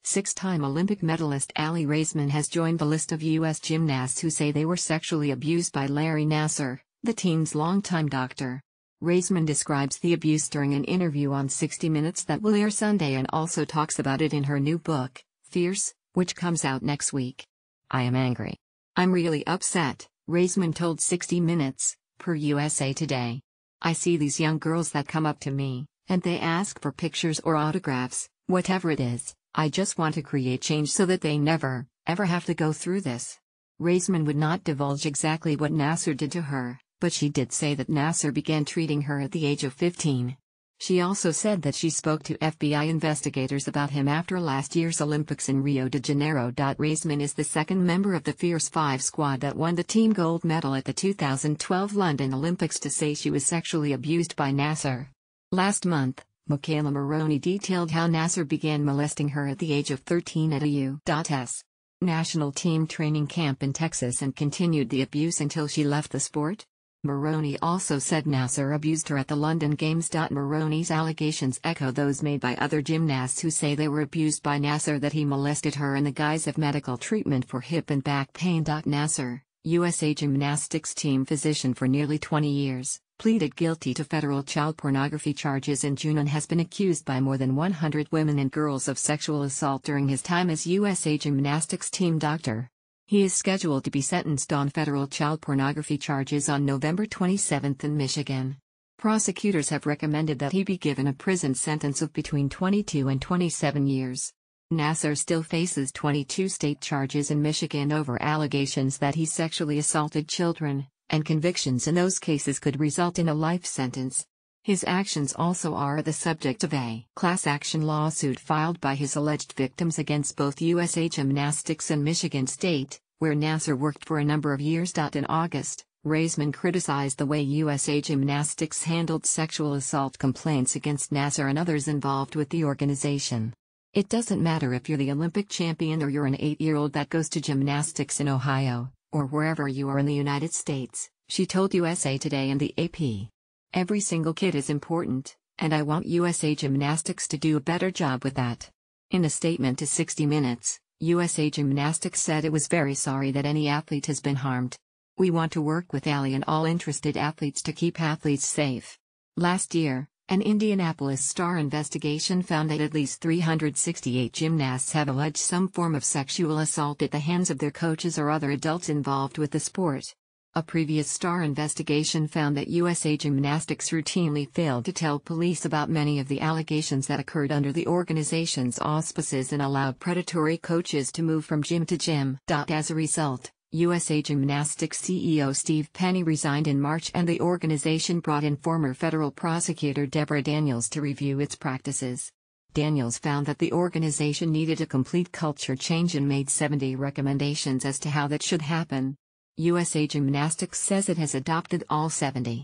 Six-time Olympic medalist Aly Raisman has joined the list of U.S. gymnasts who say they were sexually abused by Larry Nassar, the team's longtime doctor. Raisman describes the abuse during an interview on 60 Minutes that will air Sunday and also talks about it in her new book, Fierce, which comes out next week. "I am angry. I'm really upset," Raisman told 60 Minutes, per USA Today. "I see these young girls that come up to me, and they ask for pictures or autographs, whatever it is. I just want to create change so that they never, ever have to go through this." Raisman would not divulge exactly what Nassar did to her, but she did say that Nassar began treating her at the age of 15. She also said that she spoke to FBI investigators about him after last year's Olympics in Rio de Janeiro. Raisman is the second member of the Fierce 5 squad that won the team gold medal at the 2012 London Olympics to say she was sexually abused by Nassar. Last month, Michaela Maroney detailed how Nassar began molesting her at the age of 13 at a U.S. national team training camp in Texas and continued the abuse until she left the sport. Maroney also said Nassar abused her at the London Games. Maroney's allegations echo those made by other gymnasts who say they were abused by Nassar, that he molested her in the guise of medical treatment for hip and back pain. Nassar, USA Gymnastics team physician for nearly 20 years, pleaded guilty to federal child pornography charges in June and has been accused by more than 100 women and girls of sexual assault during his time as USA Gymnastics team doctor. He is scheduled to be sentenced on federal child pornography charges on November 27 in Michigan. Prosecutors have recommended that he be given a prison sentence of between 22 and 27 years. Nassar still faces 22 state charges in Michigan over allegations that he sexually assaulted children, and convictions in those cases could result in a life sentence. His actions also are the subject of a class action lawsuit filed by his alleged victims against both USA Gymnastics and Michigan State, where Nassar worked for a number of years. In August, Raisman criticized the way USA Gymnastics handled sexual assault complaints against Nassar and others involved with the organization. "It doesn't matter if you're the Olympic champion or you're an 8-year-old that goes to gymnastics in Ohio, or wherever you are in the United States," she told USA Today and the AP. "Every single kid is important, and I want USA Gymnastics to do a better job with that." In a statement to 60 Minutes, USA Gymnastics said it was very sorry that any athlete has been harmed. "We want to work with Aly and all interested athletes to keep athletes safe." Last year, an Indianapolis Star investigation found that at least 368 gymnasts have alleged some form of sexual assault at the hands of their coaches or other adults involved with the sport. A previous Star investigation found that USA Gymnastics routinely failed to tell police about many of the allegations that occurred under the organization's auspices and allowed predatory coaches to move from gym to gym. As a result, USA Gymnastics CEO Steve Penny resigned in March and the organization brought in former federal prosecutor Deborah Daniels to review its practices. Daniels found that the organization needed a complete culture change and made 70 recommendations as to how that should happen. USA Gymnastics says it has adopted all 70.